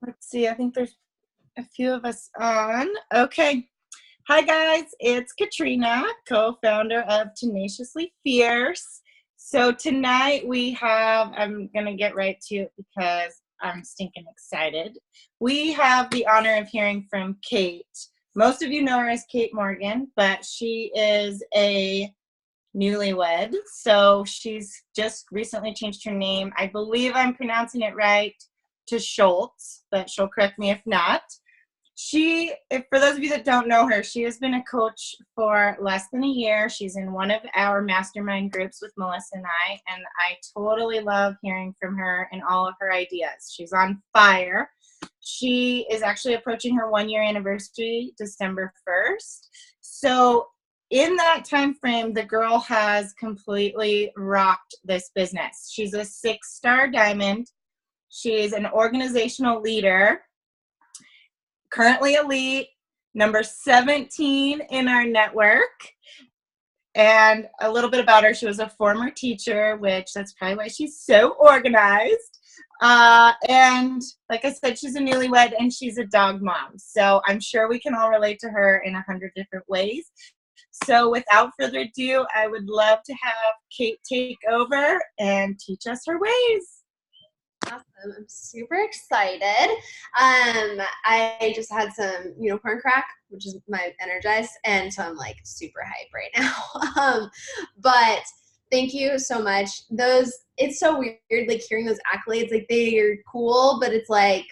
Let's see. I think there's a few of us on. Okay. Hi, guys. It's Katrina, co-founder of Tenaciously Fierce. So tonight I'm going to get right to it because I'm stinking excited. We have the honor of hearing from Kate. Most of you know her as Kate Morgan, but she is a newlywed. So she's just recently changed her name. I believe I'm pronouncing it right, to Schultz, but she'll correct me if not. For those of you that don't know her, she has been a coach for less than a year. She's in one of our mastermind groups with Melissa and I totally love hearing from her and all of her ideas. She's on fire. She is actually approaching her 1-year anniversary, December 1st. So in that time frame, the girl has completely rocked this business. She's a 6-star diamond. She's an organizational leader, currently elite, number 17 in our network. And a little bit about her, she was a former teacher, which that's probably why she's so organized. And like I said, she's a newlywed and she's a dog mom. So I'm sure we can all relate to her in 100 different ways. So without further ado, I would love to have Kate take over and teach us her ways. Awesome. I'm super excited. I just had some unicorn crack, which is my Energize, and so I'm like super hype right now. But thank you so much. It's so weird, like hearing those accolades, like they're cool, but it's like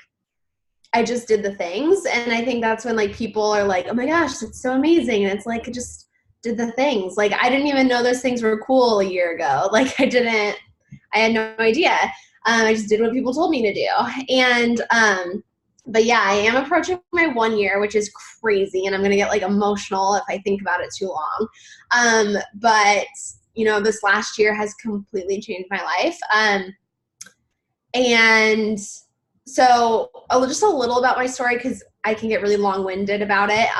I just did the things, and I think that's when like people are like, oh my gosh, it's so amazing, and it's like I just did the things. Like I didn't even know those things were cool a year ago. Like I had no idea. I just did what people told me to do. And, but yeah, I am approaching my 1 year, which is crazy. And I'm going to get like emotional if I think about it too long. But this last year has completely changed my life. And so just a little about my story, cause I can get really long-winded about it.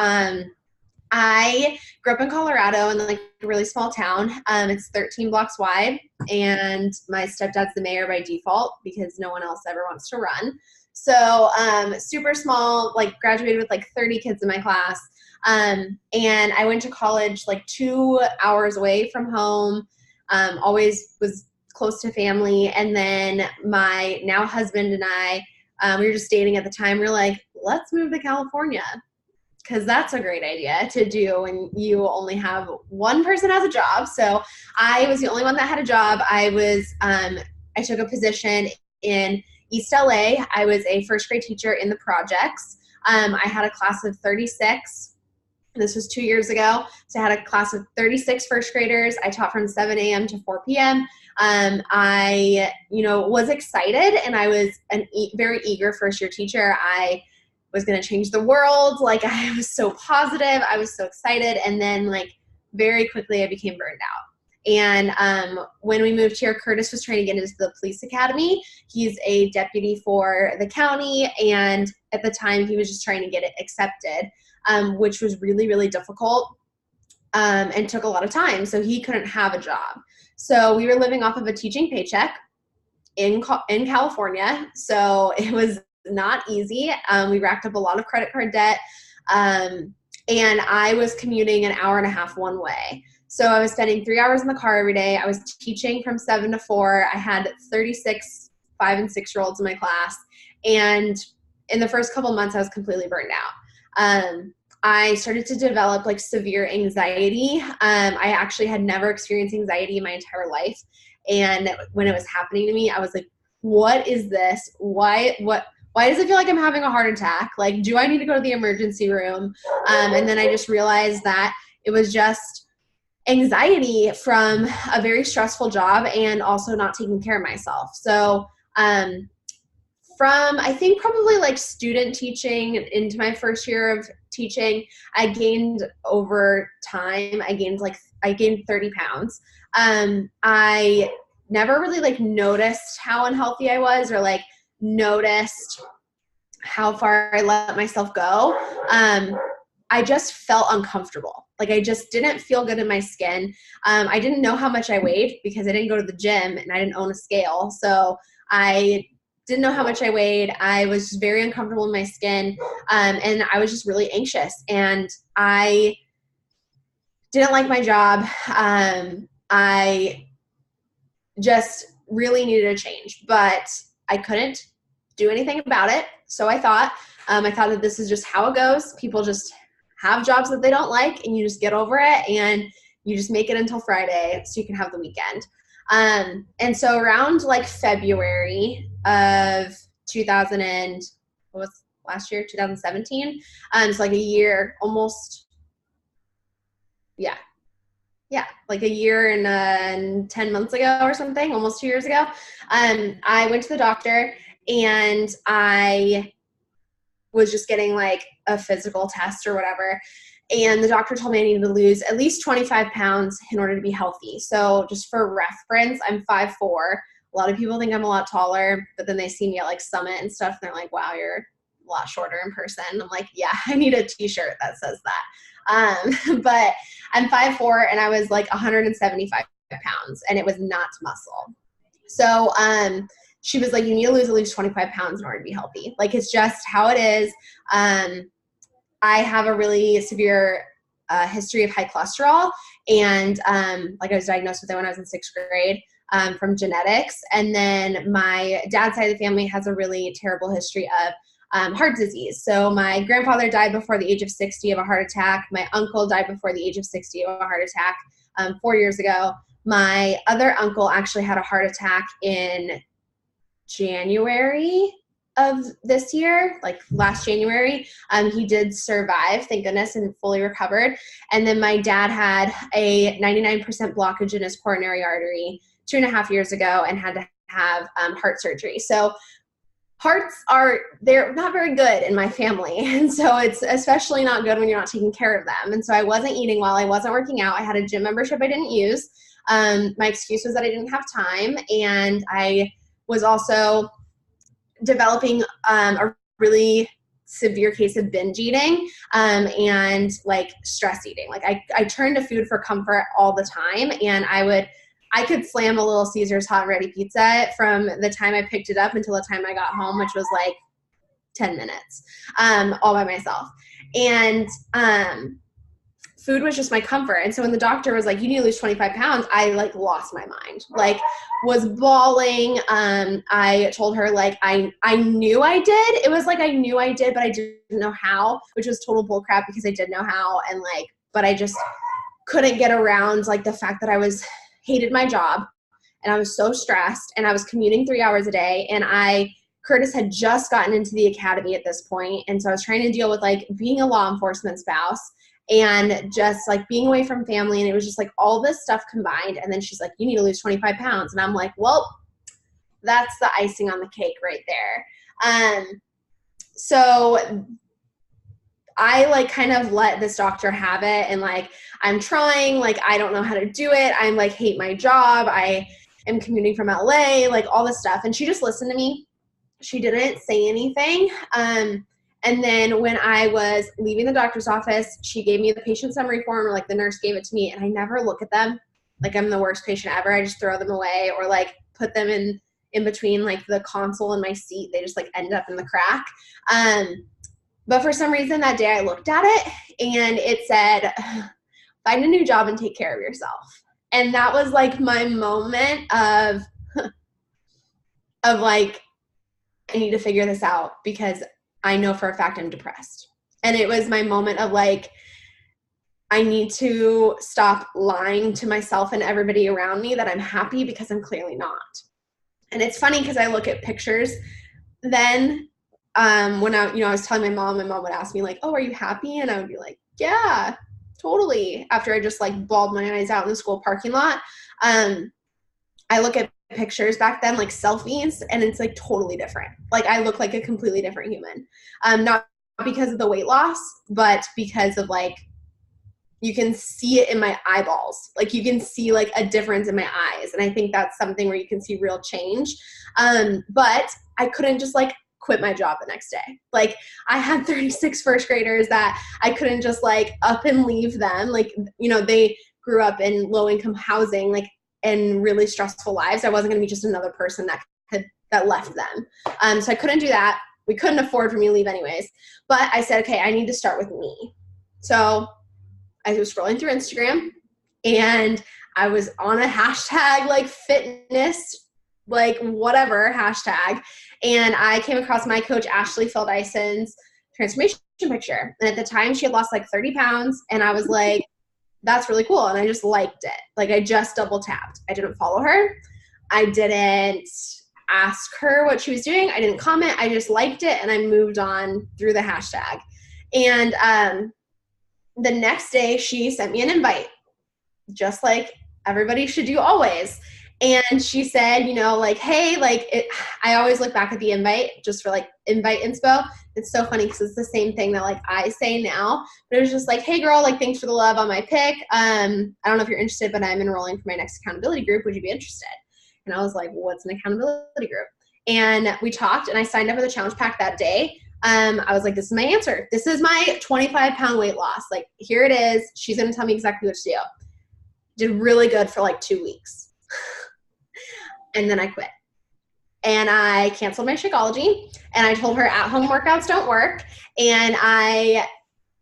I grew up in Colorado in like a really small town. It's 13 blocks wide, and my stepdad's the mayor by default because no one else ever wants to run. So super small, like graduated with like 30 kids in my class. And I went to college like 2 hours away from home, always was close to family. And then my now husband and I, we were just dating at the time. We were like, let's move to California, because that's a great idea to do when you only have one person has a job. So I was the only one that had a job. I took a position in East LA. I was a first grade teacher in the projects. I had a class of 36. This was 2 years ago. So I had a class of 36 first graders. I taught from 7 a.m. to 4 p.m. I was excited, and I was a very eager first year teacher. I was going to change the world. Like I was so positive. I was so excited. And then like very quickly I became burned out. And when we moved here, Curtis was trying to get into the police academy. He's a deputy for the county. And at the time he was just trying to get it accepted, which was really, really difficult and took a lot of time. So he couldn't have a job. So we were living off of a teaching paycheck in California. So it was not easy. We racked up a lot of credit card debt. And I was commuting an hour and a half one way. So I was spending 3 hours in the car every day. I was teaching from 7 to 4. I had 36 5 and 6-year-olds in my class. And in the first couple months, I was completely burned out. I started to develop like severe anxiety. I actually had never experienced anxiety in my entire life. And when it was happening to me, I was like, what is this? Why does it feel like I'm having a heart attack? Like, do I need to go to the emergency room? And then I just realized that it was just anxiety from a very stressful job and also not taking care of myself. So from, I think probably like student teaching into my first year of teaching, I gained over time, I gained 30 pounds. I never really like noticed how unhealthy I was or like noticed how far I let myself go. I just felt uncomfortable. Like I just didn't feel good in my skin. I didn't know how much I weighed because I didn't go to the gym and I didn't own a scale. So I didn't know how much I weighed. I was just very uncomfortable in my skin. And I was just really anxious, and I didn't like my job. I just really needed a change, but I couldn't do anything about it. So I thought that this is just how it goes. People just have jobs that they don't like, and you just get over it, and you just make it until Friday so you can have the weekend. And so around like February of 2000 and what was last year, 2017. It's like a year almost. Yeah, like a year and 10 months ago or something, almost 2 years ago. I went to the doctor, and I was just getting like a physical test or whatever. And the doctor told me I needed to lose at least 25 pounds in order to be healthy. So just for reference, I'm 5'4". A lot of people think I'm a lot taller, but then they see me at like Summit and stuff, and they're like, wow, you're a lot shorter in person. I'm like, yeah, I need a t-shirt that says that. But I'm 5'4", and I was like 175 pounds, and it was not muscle. So she was like, you need to lose at least 25 pounds in order to be healthy. Like, it's just how it is. I have a really severe history of high cholesterol, and like I was diagnosed with it when I was in 6th grade from genetics. And then my dad's side of the family has a really terrible history of heart disease. So my grandfather died before the age of 60 of a heart attack. My uncle died before the age of 60 of a heart attack 4 years ago. My other uncle actually had a heart attack in January of this year, like last January. He did survive, thank goodness, and fully recovered. And then my dad had a 99% blockage in his coronary artery 2.5 years ago and had to have heart surgery. So hearts they're not very good in my family. And so it's especially not good when you're not taking care of them. And so I wasn't eating well. I wasn't working out. I had a gym membership I didn't use. My excuse was that I didn't have time. And I was also developing a really severe case of binge eating and like stress eating. Like I turned to food for comfort all the time, and I could slam a Little Caesars hot and ready pizza from the time I picked it up until the time I got home, which was like 10 minutes all by myself. And food was just my comfort. And so when the doctor was like, you need to lose 25 pounds, I like lost my mind, like was bawling. I told her like, I knew I did. It was like, I knew I did, but I didn't know how, which was total bullcrap because I did know how. And like, but I just couldn't get around like the fact that I hated my job, and I was so stressed, and I was commuting 3 hours a day. And Curtis had just gotten into the academy at this point. And so I was trying to deal with like being a law enforcement spouse and just like being away from family. And it was just like all this stuff combined. And then she's like, you need to lose 25 pounds. And I'm like, well, that's the icing on the cake right there. So I like kind of let this doctor have it, and like, I'm trying, like, I don't know how to do it. I'm like, hate my job. I am commuting from LA, like all this stuff. And she just listened to me. She didn't say anything. And then when I was leaving the doctor's office, she gave me the patient summary form, or like the nurse gave it to me, and I never look at them. Like, I'm the worst patient ever. I just throw them away, or like put them in between like the console and my seat. They just like end up in the crack. But for some reason that day I looked at it and it said, find a new job and take care of yourself. And that was like my moment of like, I need to figure this out because I know for a fact I'm depressed. And it was my moment of like, I need to stop lying to myself and everybody around me that I'm happy, because I'm clearly not. And it's funny because I look at pictures then when I was telling my mom would ask me like, oh, are you happy? And I would be like, yeah, totally. After I just like bawled my eyes out in the school parking lot. I look at pictures back then, like selfies, and it's like totally different. Like, I look like a completely different human. Not because of the weight loss, but because of like, you can see it in my eyeballs. Like, you can see like a difference in my eyes. And I think that's something where you can see real change. But I couldn't just like quit my job the next day. Like, I had 36 first graders that I couldn't just like up and leave them. Like, they grew up in low income housing, like, and really stressful lives. I wasn't going to be just another person that that left them. So I couldn't do that. We couldn't afford for me to leave anyways. But I said, okay, I need to start with me. So I was scrolling through Instagram and I was on a hashtag like fitness, like whatever hashtag. And I came across my coach, Ashley Phil Dyson's transformation picture. And at the time she had lost like 30 pounds. And I was like, that's really cool. And I just liked it. Like I just double tapped. I didn't follow her. I didn't ask her what she was doing. I didn't comment. I just liked it. And I moved on through the hashtag. And the next day she sent me an invite, just like everybody should do always. And she said, you know, like, hey, like I always look back at the invite just for like invite inspo. It's so funny because it's the same thing that like I say now, but it was just like, hey girl, like thanks for the love on my pic. I don't know if you're interested, but I'm enrolling for my next accountability group. Would you be interested? And I was like, what's an accountability group? And we talked and I signed up for the challenge pack that day. I was like, this is my answer. This is my 25-pound weight loss. Like, here it is. She's going to tell me exactly what to do. Did really good for like 2 weeks. And then I quit. And I canceled my Shakeology. And I told her at-home workouts don't work. And I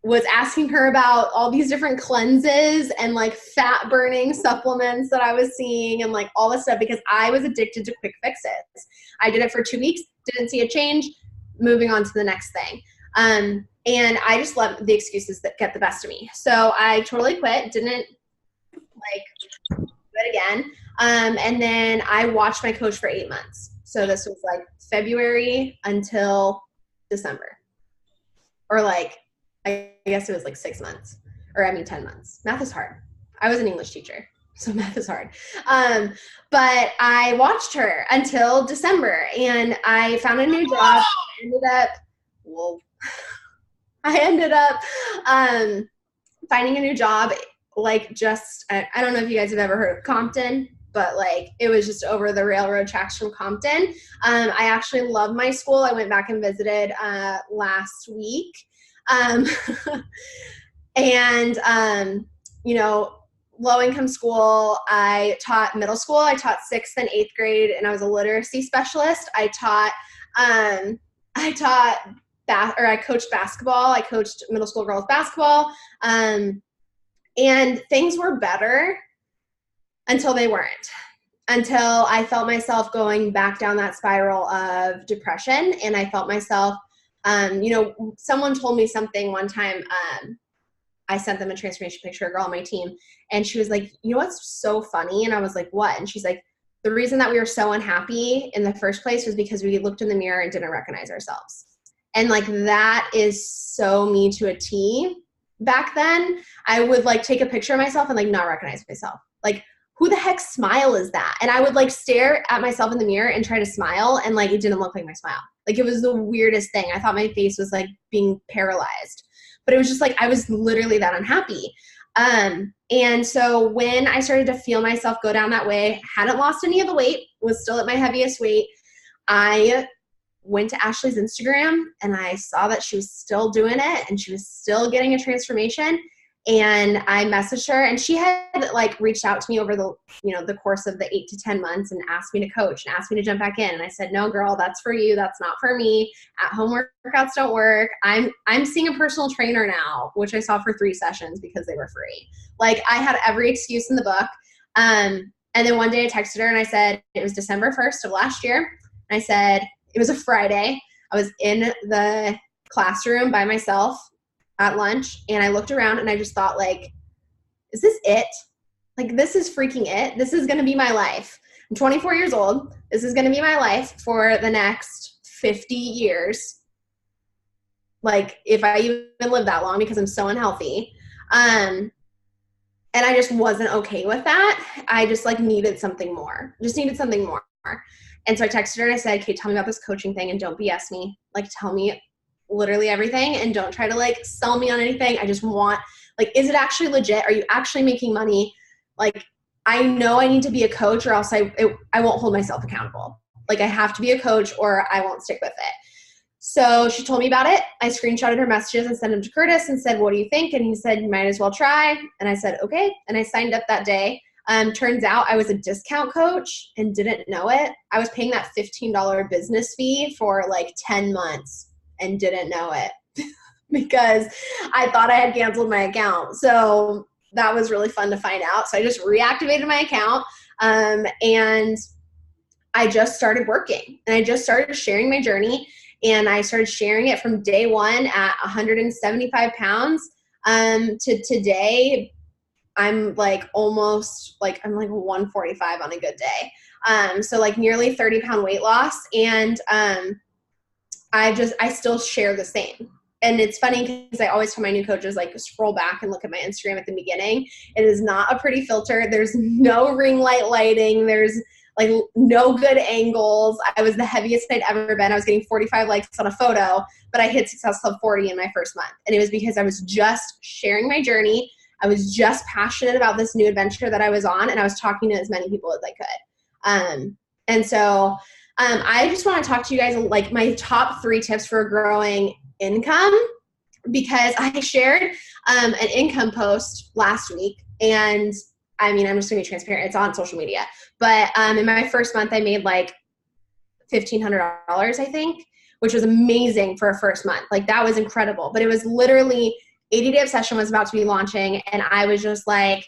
was asking her about all these different cleanses and like fat burning supplements that I was seeing and like all this stuff because I was addicted to quick fixes. I did it for 2 weeks, didn't see a change, moving on to the next thing. And I just love the excuses that get the best of me. So I totally quit, didn't like do it again. And then I watched my coach for 8 months. So this was like February until December, or like, I guess it was like 6 months, or 10 months. Math is hard. I was an English teacher, so math is hard. But I watched her until December and I found a new job. I ended up finding a new job, like just, I don't know if you guys have ever heard of Compton, but like it was just over the railroad tracks from Compton. I actually love my school. I went back and visited last week. You know, low income school. I taught middle school. I taught 6th and 8th grade and I was a literacy specialist. I coached basketball. I coached middle school girls basketball. And things were better until they weren't, until I felt myself going back down that spiral of depression. And I felt myself, you know, someone told me something one time. I sent them a transformation picture, a girl on my team, and she was like, you know what's so funny? And I was like, what? And she's like, the reason that we were so unhappy in the first place was because we looked in the mirror and didn't recognize ourselves. And like, that is so me to a T. Back then, I would like take a picture of myself and like not recognize myself. Like, who the heck smile is that? And I would like stare at myself in the mirror and try to smile, and like it didn't look like my smile. Like, it was the weirdest thing. I thought my face was like being paralyzed, but it was just like I was literally that unhappy. And so when I started to feel myself go down that way, hadn't lost any of the weight, was still at my heaviest weight, I went to Ashley's Instagram and I saw that she was still doing it and she was still getting a transformation. And I messaged her, and she had like reached out to me over the, you know, the course of the 8 to 10 months and asked me to coach and asked me to jump back in. And I said, no, girl, that's for you. That's not for me. At-home workouts don't work. I'm seeing a personal trainer now, which I saw for 3 sessions because they were free. Like, I had every excuse in the book. And then one day I texted her and I said, it was December 1st of last year. And I said, it was a Friday. I was in the classroom by myself at lunch, and I looked around and I just thought, like, is this it? Like, this is freaking it. This is going to be my life. I'm 24 years old. This is going to be my life for the next 50 years. Like, if I even live that long, because I'm so unhealthy. And I just wasn't okay with that. I just like needed something more. And so I texted her and I said, okay, tell me about this coaching thing and don't BS me. Like, tell me literally everything and don't try to like sell me on anything. I just want, like, is it actually legit? Are you actually making money? Like, I know I need to be a coach or else I won't hold myself accountable. Like, I have to be a coach or I won't stick with it. So she told me about it. I screenshotted her messages and sent them to Curtis and said, what do you think? And he said, you might as well try. And I said, okay. And I signed up that day. Turns out I was a discount coach and didn't know it. I was paying that $15 business fee for like 10 months and didn't know it because I thought I had canceled my account. So that was really fun to find out. So I just reactivated my account and I just started working and I just started sharing my journey, and I started sharing it from day one at 175 pounds to today. I'm like almost like, I'm like 145 on a good day. So like nearly 30-pound weight loss. And I still share the same. And it's funny because I always tell my new coaches, like, scroll back and look at my Instagram at the beginning. It is not a pretty filter. There's no ring light lighting. There's like no good angles. I was the heaviest I'd ever been. I was getting 45 likes on a photo, but I hit Success Club 40 in my first month. And it was because I was just sharing my journey. I was just passionate about this new adventure that I was on, and I was talking to as many people as I could. And so I just want to talk to you guys like my top 3 tips for growing income, because I shared an income post last week, and I mean, I'm just gonna be transparent. It's on social media, but in my first month, I made like $1,500, I think, which was amazing for a first month. Like that was incredible. But it was literally 80-Day Obsession was about to be launching, and I was just like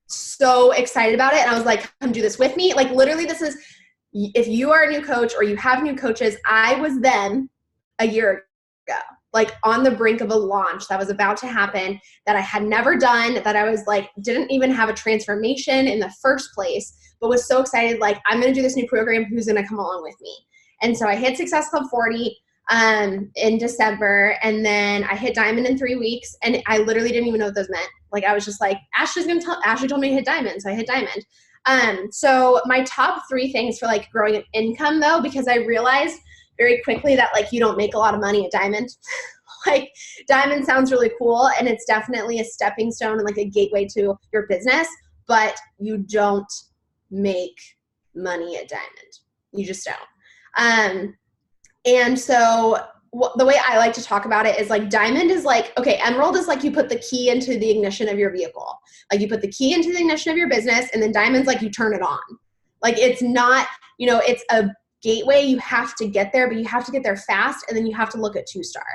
so excited about it. And I was like, come do this with me. Like literally, this is, if you are a new coach or you have new coaches, I was then a year ago, like on the brink of a launch that was about to happen that I had never done, that I was like, didn't even have a transformation in the first place, but was so excited. Like, I'm going to do this new program. Who's going to come along with me? And so I hit Success Club 40 in December, and then I hit Diamond in 3 weeks, and I literally didn't even know what those meant. Like, I was just like, Ashley told me to hit Diamond, so I hit Diamond. So my top 3 things for like growing an income though, because I realized very quickly that like you don't make a lot of money at Diamond. Like Diamond sounds really cool, and it's definitely a stepping stone and like a gateway to your business, but you don't make money at Diamond. You just don't. And so the way I like to talk about it is like Diamond is like, okay, Emerald is like you put the key into the ignition of your vehicle. Like you put the key into the ignition of your business, and then Diamond's like you turn it on. Like it's not, you know, it's a gateway. You have to get there, but you have to get there fast, and then you have to look at 2-star.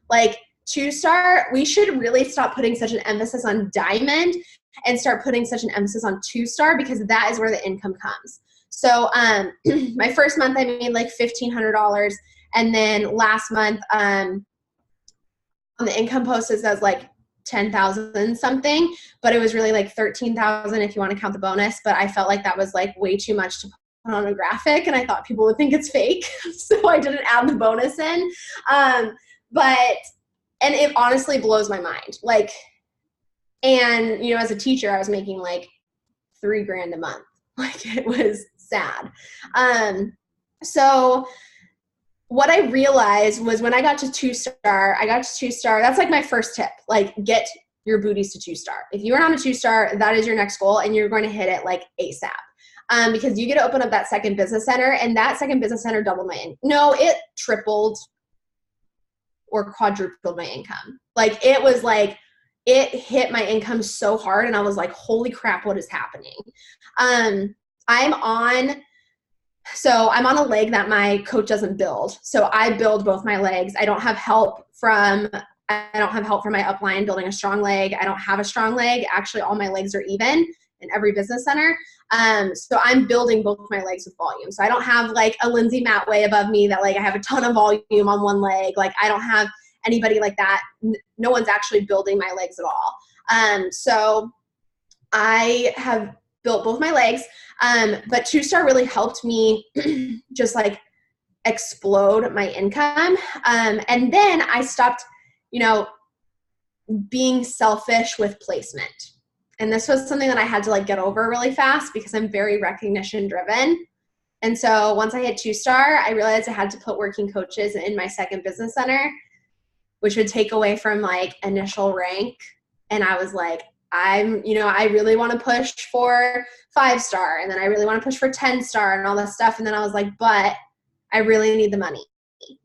Like 2-star, we should really stop putting such an emphasis on Diamond and start putting such an emphasis on 2-star, because that is where the income comes. So my first month I made like $1,500. And then last month, on the income post, it says like 10,000 something, but it was really like 13,000 if you want to count the bonus. But I felt like that was like way too much to put on a graphic, and I thought people would think it's fake, so I didn't add the bonus in. And it honestly blows my mind. Like, and you know, as a teacher, I was making like $3,000 a month. Like it was sad. So what I realized was when I got to 2-star, that's like my first tip, like get your booties to 2-star. If you are on a 2-star, that is your next goal, and you're going to hit it like ASAP. Because you get to open up that second business center, and that second business center doubled my income. No, it tripled or quadrupled my income. Like it was like, it hit my income so hard, and I was like, holy crap, what is happening? I'm on a leg that my coach doesn't build. So I build both my legs. I don't have help from my upline building a strong leg. I don't have a strong leg. Actually, all my legs are even in every business center. So I'm building both my legs with volume. So I don't have like a Lindsay Matway above me that like I have a ton of volume on one leg. Like I don't have anybody like that. No one's actually building my legs at all. So I have built both my legs. But 2-star really helped me just like explode my income. And then I stopped, you know, being selfish with placement. And this was something that I had to like get over really fast, because I'm very recognition driven. And so once I hit 2-star, I realized I had to put working coaches in my second business center, which would take away from like initial rank. And I was like, I really want to push for 5-star, and then I really want to push for 10-star and all this stuff. And then I was like, but I really need the money.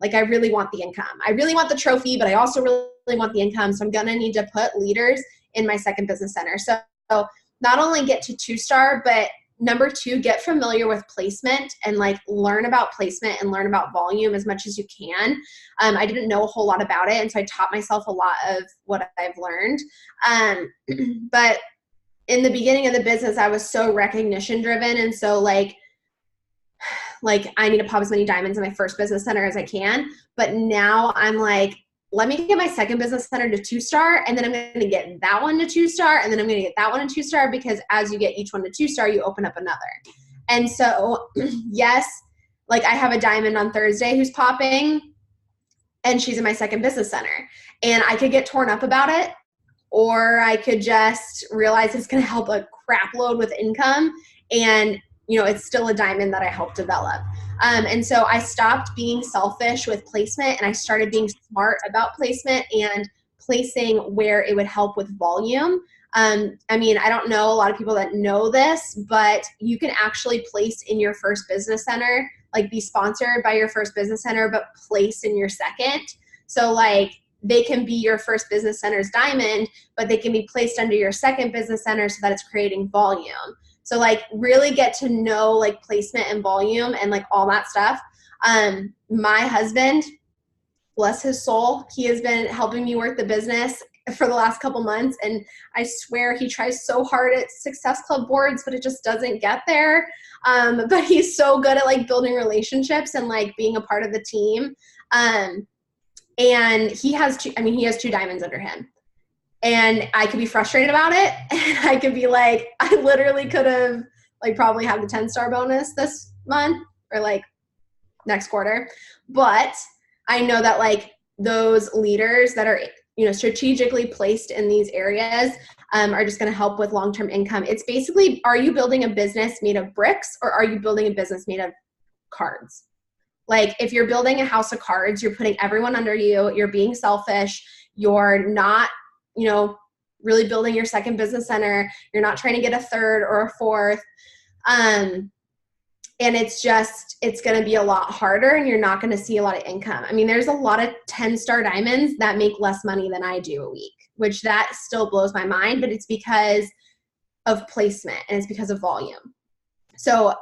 Like I really want the income. I really want the trophy, but I also really want the income. So I'm going to need to put leaders in my second business center. So not only get to 2-star, but number 2, get familiar with placement and like learn about placement and learn about volume as much as you can. I didn't know a whole lot about it, and so I taught myself a lot of what I've learned. But in the beginning of the business, I was so recognition driven, and so like I need to pop as many diamonds in my first business center as I can. But now I'm like, let me get my second business center to 2-star, and then I'm going to get that one to 2-star, and then I'm going to get that one to 2-star, because as you get each one to 2-star, you open up another. And so, yes, like I have a diamond on Thursday who's popping, and she's in my second business center. And I could get torn up about it, or I could just realize it's going to help a crap load with income, and it's still a diamond that I helped develop. And so I stopped being selfish with placement, and I started being smart about placement and placing where it would help with volume. I don't know a lot of people that know this, but you can actually place in your first business center, like be sponsored by your first business center, but place in your second. So like they can be your first business center's diamond, but they can be placed under your second business center so that it's creating volume. So like really get to know like placement and volume and like all that stuff. My husband, bless his soul, he has been helping me work the business for the last couple months. And I swear he tries so hard at Success Club boards, but it just doesn't get there. But he's so good at like building relationships and like being a part of the team. And he has two diamonds under him. And I could be frustrated about it. And I could be like, I literally could have like probably had the 10-star bonus this month or like next quarter. But I know that like those leaders that are, strategically placed in these areas are just going to help with long-term income. It's basically, are you building a business made of bricks, or are you building a business made of cards? Like if you're building a house of cards, you're putting everyone under you, you're being selfish, you're not really building your second business center. You're not trying to get a third or a fourth. And it's going to be a lot harder, and you're not going to see a lot of income. There's a lot of 10-star diamonds that make less money than I do a week, which that still blows my mind, but it's because of placement and it's because of volume. So,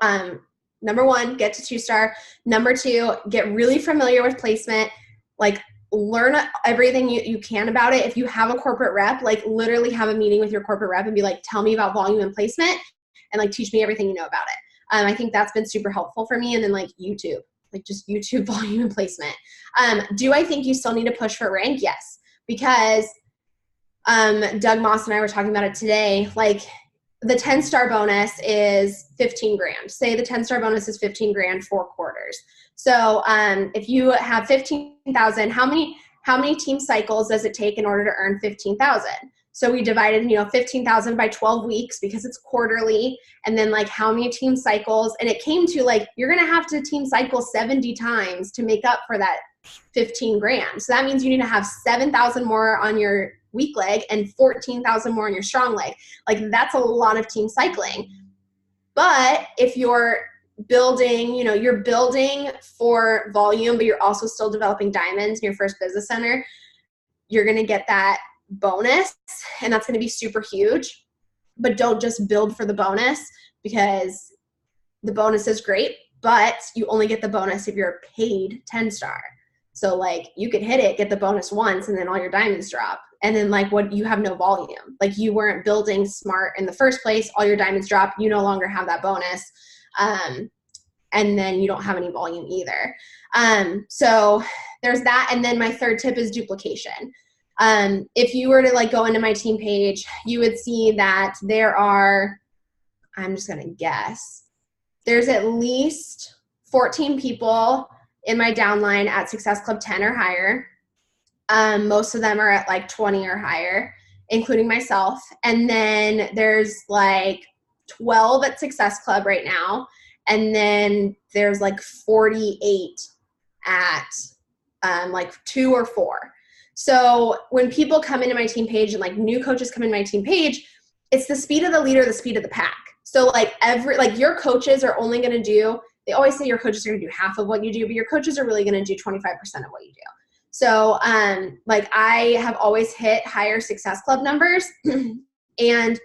number 1, get to 2-star. Number 2, get really familiar with placement. Like learn everything you can about it. If you have a corporate rep, like literally have a meeting with your corporate rep and be like, tell me about volume and placement, and like teach me everything you know about it. I think that's been super helpful for me. And then like YouTube, like just YouTube volume and placement. Do I think you still need to push for rank? Yes. Because Doug Moss and I were talking about it today. Like the 10-star bonus is 15 grand. Say the 10-star bonus is 15 grand, 4 quarters. So if you have 15,000, how many team cycles does it take in order to earn 15,000? So we divided, 15,000 by 12 weeks because it's quarterly, and then like how many team cycles, and it came to like, you're going to have to team cycle 70 times to make up for that 15 grand. So that means you need to have 7,000 more on your weak leg and 14,000 more on your strong leg. Like that's a lot of team cycling. But if you're building, you're building for volume, but you're also still developing diamonds in your first business center, you're going to get that bonus, and that's going to be super huge. But don't just build for the bonus, because the bonus is great, but you only get the bonus if you're paid 10-star. So like you could hit it, get the bonus once, and then all your diamonds drop. And then like what, you have no volume. Like you weren't building smart in the first place, all your diamonds drop, you no longer have that bonus. And then you don't have any volume either. So there's that. And then my third tip is duplication. If you were to like go into my team page, you would see that there are, I'm just going to guess, there's at least 14 people in my downline at Success Club 10 or higher. Most of them are at like 20 or higher, including myself. And then there's like 12 at Success Club right now. And then there's like 48 at like 2 or 4. So when people come into my team page and like new coaches come in my team page, it's the speed of the leader, the speed of the pack. So like your coaches are only going to do, they always say your coaches are going to do half of what you do, but your coaches are really going to do 25% of what you do. So like I have always hit higher Success Club numbers and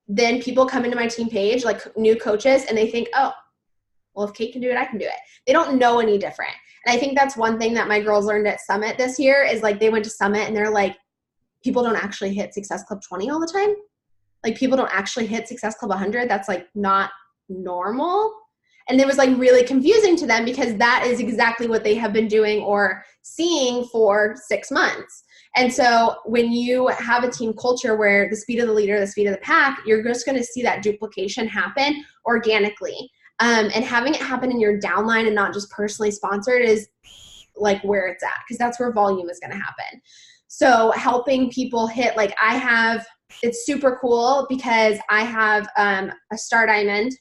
then people come into my team page, like new coaches, and they think, oh, well, if Kate can do it, I can do it. They don't know any different. And I think that's one thing that my girls learned at Summit this year is like they went to Summit and they're like, people don't actually hit Success Club 20 all the time. Like people don't actually hit Success Club 100. That's like not normal. And it was like really confusing to them because that is exactly what they have been doing or seeing for 6 months. And so when you have a team culture where the speed of the leader, the speed of the pack, you're just going to see that duplication happen organically. And having it happen in your downline and not just personally sponsored is like where it's at, because that's where volume is going to happen. So helping people hit, like it's super cool because I have a star diamond.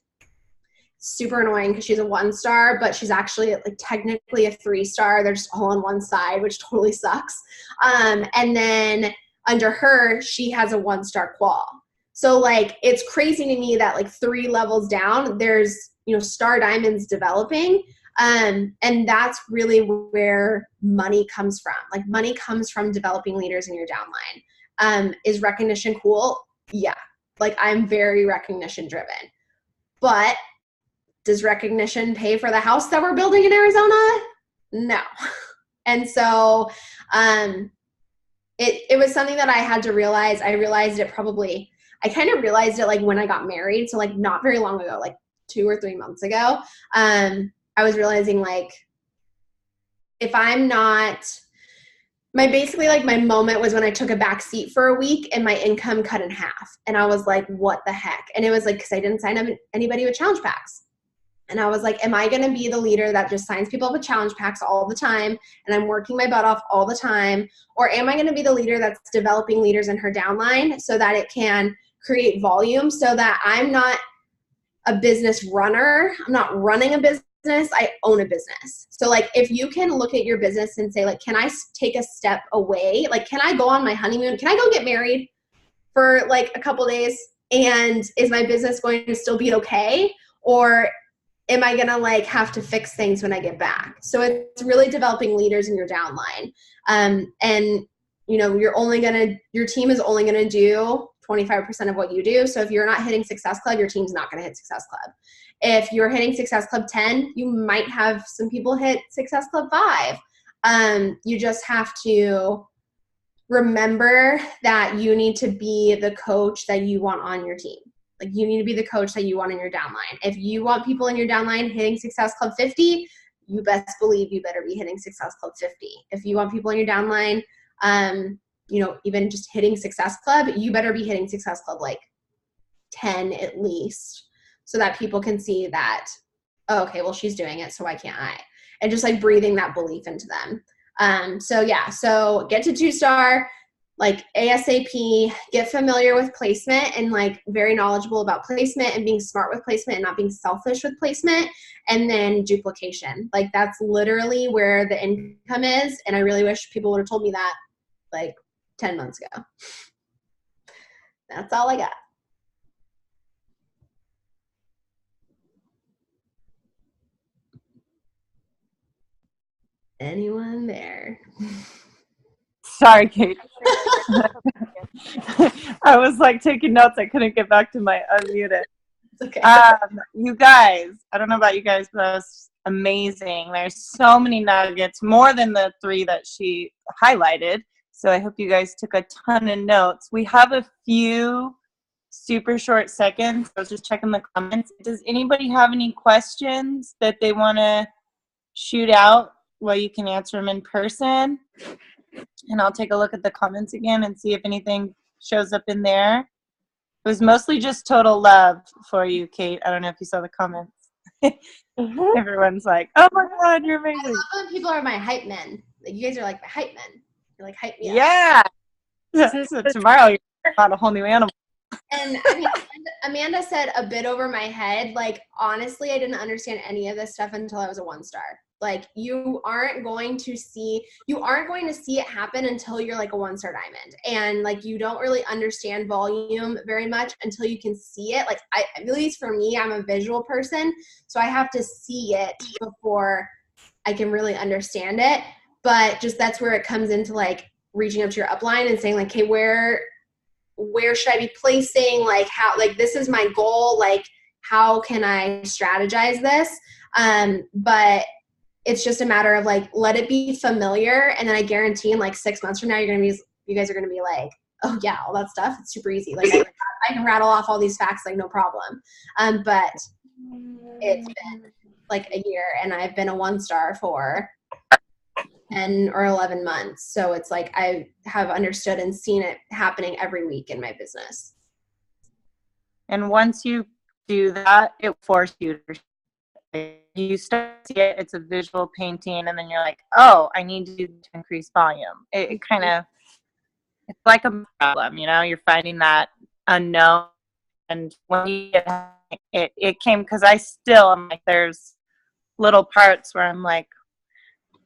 Super annoying because she's a 1-star, but she's actually like technically a 3-star. They're just all on one side, which totally sucks. And then under her, she has a 1-star qual. So like, it's crazy to me that like 3 levels down, there's, star diamonds developing. And that's really where money comes from. Like money comes from developing leaders in your downline. Is recognition cool? Yeah. Like I'm very recognition driven, but does recognition pay for the house that we're building in Arizona? No. And so it was something that I had to realize. I kind of realized it like when I got married. So like not very long ago, like 2 or 3 months ago, I was realizing like, if I'm not, my moment was when I took a back seat for a week and my income cut in half. And I was like, what the heck? And it was like, cause I didn't sign up anybody with challenge packs. And I was like, am I going to be the leader that just signs people up with challenge packs all the time and I'm working my butt off all the time? Or am I going to be the leader that's developing leaders in her downline so that it can create volume, so that I'm not a business runner. I'm not running a business. I own a business. So like, if you can look at your business and say like, can I take a step away? Like, can I go on my honeymoon? Can I go get married for like a couple days? And is my business going to still be okay? Or am I going to like have to fix things when I get back? So it's really developing leaders in your downline. And your team is only going to do 25% of what you do. So if you're not hitting Success Club, your team's not going to hit Success Club. If you're hitting Success Club 10, you might have some people hit Success Club 5. You just have to remember that you need to be the coach that you want on your team. Like you need to be the coach that you want in your downline. If you want people in your downline hitting Success Club 50, you best believe you better be hitting Success Club 50. If you want people in your downline, even just hitting Success Club, you better be hitting Success Club like 10 at least, so that people can see that, oh, okay, well, she's doing it, so why can't I? And just like breathing that belief into them. So get to 2-star, like ASAP, get familiar with placement and like very knowledgeable about placement and being smart with placement and not being selfish with placement, and then duplication. Like that's literally where the income is. And I really wish people would have told me that like 10 months ago. That's all I got. Anyone there? Sorry, Kate. I was like taking notes. I couldn't get back to my unmuted. It's okay. You guys, I don't know about you guys, but that was amazing. There's so many nuggets, more than the 3 that she highlighted. So I hope you guys took a ton of notes. We have a few super short seconds. I was just checking the comments. Does anybody have any questions that they want to shoot out? Well, you can answer them in person. And I'll take a look at the comments again and see if anything shows up in there. It was mostly just total love for you, Kate. I don't know if you saw the comments. Everyone's like, oh my God, you're amazing. I love when people are my hype men. Like, you guys are like my hype men. You're like, hype me up. Yeah. So tomorrow you're about a whole new animal. And I mean, Amanda said a bit over my head. Like, honestly, I didn't understand any of this stuff until I was a 1-star. Like, you aren't going to see it happen until you're like a 1-star diamond. And like, you don't really understand volume very much until you can see it. Like, at least for me, I'm a visual person. So I have to see it before I can really understand it. But just that's where it comes into like reaching up to your upline and saying like, hey, where where should I be placing? Like how, like this is my goal. Like how can I strategize this? But it's just a matter of like, let it be familiar. And then I guarantee in like 6 months from now, you guys are going to be like, oh yeah, all that stuff. It's super easy. Like I can rattle off all these facts, like no problem. But it's been like a year and I've been a 1-star for 10 or 11 months. So it's like, I have understood and seen it happening every week in my business. And once you do that, it forces you to, you start to see it, it's a visual painting, and then you're like, oh, I need to increase volume. It kind of, it's like a problem, you know, you're finding that unknown. And when you get it came, because I still am like, there's little parts where I'm like,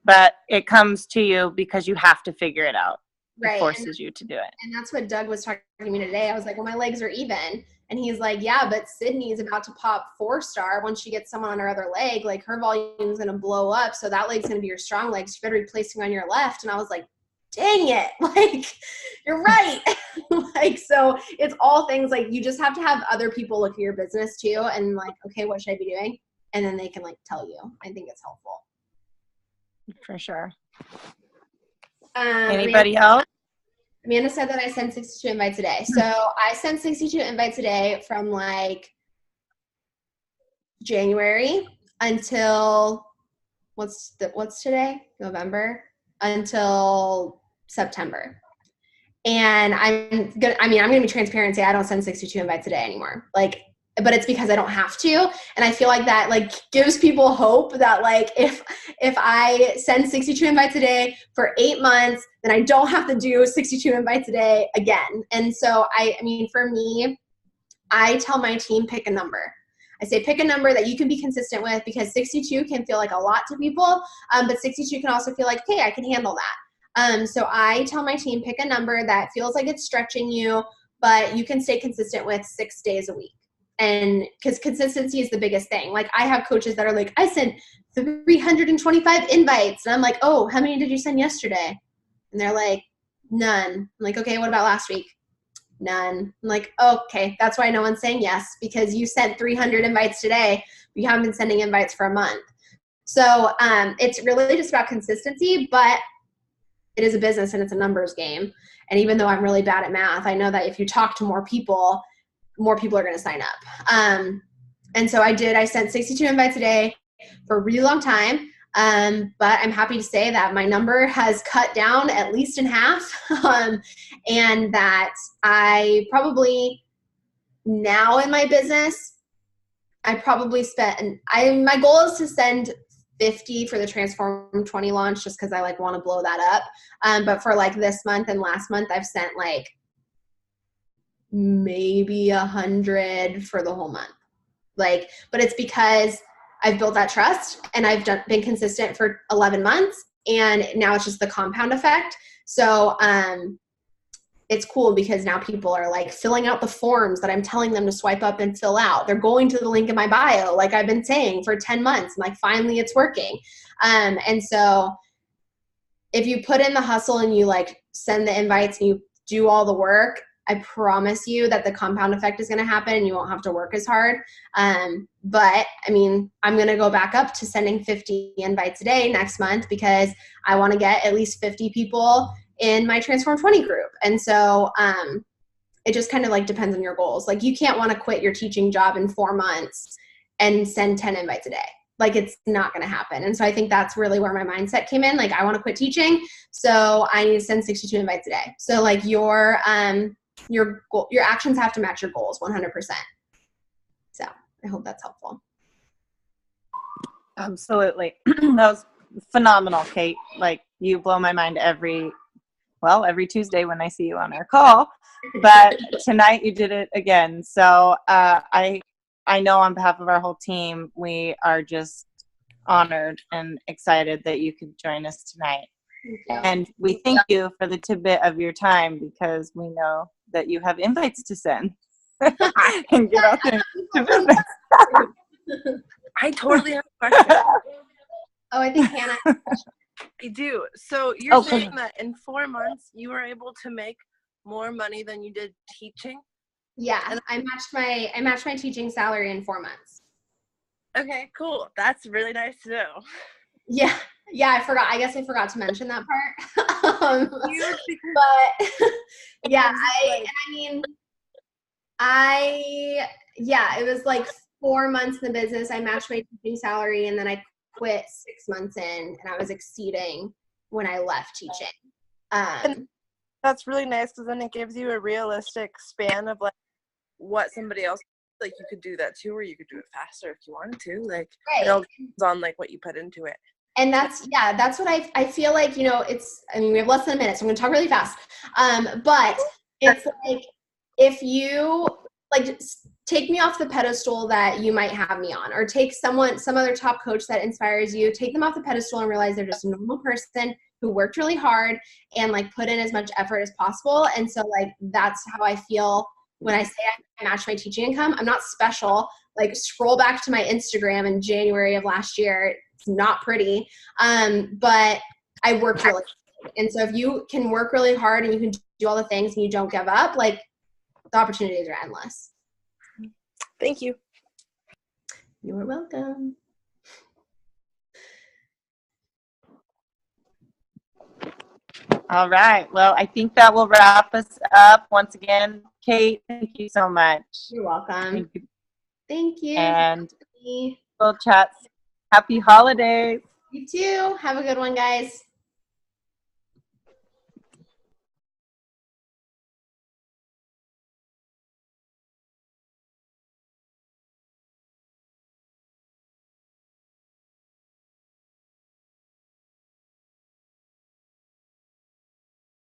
but it comes to you because you have to figure it out. Right. It forces you to do it. And that's what Doug was talking to me today. I was like, well, my legs are even. And he's like, yeah, but Sydney is about to pop 4-star once she gets someone on her other leg. Like her volume is going to blow up. So that leg's going to be your strong leg. So you better be placing on your left. And I was like, dang it. Like, you're right. Like, so it's all things like you just have to have other people look at your business too. And like, okay, what should I be doing? And then they can like tell you. I think it's helpful. For sure. Anybody else? Amanda said that I sent 62 invites a day. So I sent 62 invites a day from like January until what's today? November until September. And I'm gonna be transparent and say I don't send 62 invites a day anymore. Like, but it's because I don't have to. And I feel like that like gives people hope that like if I send 62 invites a day for 8 months, then I don't have to do 62 invites a day again. And so I mean, for me, I tell my team, pick a number. I say, pick a number that you can be consistent with because 62 can feel like a lot to people. But 62 can also feel like, hey, I can handle that. So I tell my team, pick a number that feels like it's stretching you, but you can stay consistent with 6 days a week. And because consistency is the biggest thing. Like I have coaches that are like, I sent 325 invites. And I'm like, oh, how many did you send yesterday? And they're like, none. I'm like, okay, what about last week? None. I'm like, okay, that's why no one's saying yes, because you sent 300 invites today. But you haven't been sending invites for a month. So it's really just about consistency, but it is a business and it's a numbers game. And even though I'm really bad at math, I know that if you talk to more people are going to sign up. And so I sent 62 invites a day for a really long time. But I'm happy to say that my number has cut down at least in half. And that I probably now in my business, I probably my goal is to send 50 for the Transform 20 launch just because I like want to blow that up. But for like this month and last month, I've sent like maybe 100 for the whole month. Like, but it's because I've built that trust and I've been consistent for 11 months and now it's just the compound effect. So, it's cool because now people are like filling out the forms that I'm telling them to swipe up and fill out. They're going to the link in my bio, like I've been saying for 10 months. I'm like, finally it's working. And so if you put in the hustle and you like send the invites and you do all the work, I promise you that the compound effect is going to happen and you won't have to work as hard. But I mean, I'm going to go back up to sending 50 invites a day next month because I want to get at least 50 people in my Transform 20 group. And so it just kind of like depends on your goals. Like you can't want to quit your teaching job in 4 months and send 10 invites a day. Like it's not going to happen. And so I think that's really where my mindset came in. Like I want to quit teaching. So I need to send 62 invites a day. So like your actions have to match your goals 100%. So I hope that's helpful. Absolutely. That was phenomenal, Kate. Like you blow my mind every Tuesday when I see you on our call, but tonight you did it again. So I know on behalf of our whole team, we are just honored and excited that you could join us tonight. And we thank you for the tidbit of your time because we know that you have invites to send and get out there to business. I totally have a question. Oh, I think Hannah. I do. So you're saying that in 4 months you were able to make more money than you did teaching? Yeah, I matched my teaching salary in 4 months. Okay, cool. That's really nice to know. Yeah, I forgot. I guess I forgot to mention that part. Huge because But yeah, like, I mean, it was like 4 months in the business. I matched my teaching salary, and then I quit 6 months in, and I was exceeding when I left teaching. that's really nice because then it gives you a realistic span of like what somebody else, like you could do that too, or you could do it faster if you wanted to. Like it all depends on like what you put into it. And that's what I feel like, we have less than a minute, so I'm going to talk really fast. But it's like, if you like, take me off the pedestal that you might have me on, or take some other top coach that inspires you, take them off the pedestal and realize they're just a normal person who worked really hard and like put in as much effort as possible. And so like, that's how I feel when I say I match my teaching income. I'm not special. Like, scroll back to my Instagram in January of last year. It's not pretty, but I worked really hard. And so if you can work really hard and you can do all the things and you don't give up, like, the opportunities are endless. Thank you. You are welcome. All right. Well, I think that will wrap us up. Once again, Kate, thank you so much. You're welcome. Thank you. And we'll chat. Happy holidays. You too. Have a good one, guys.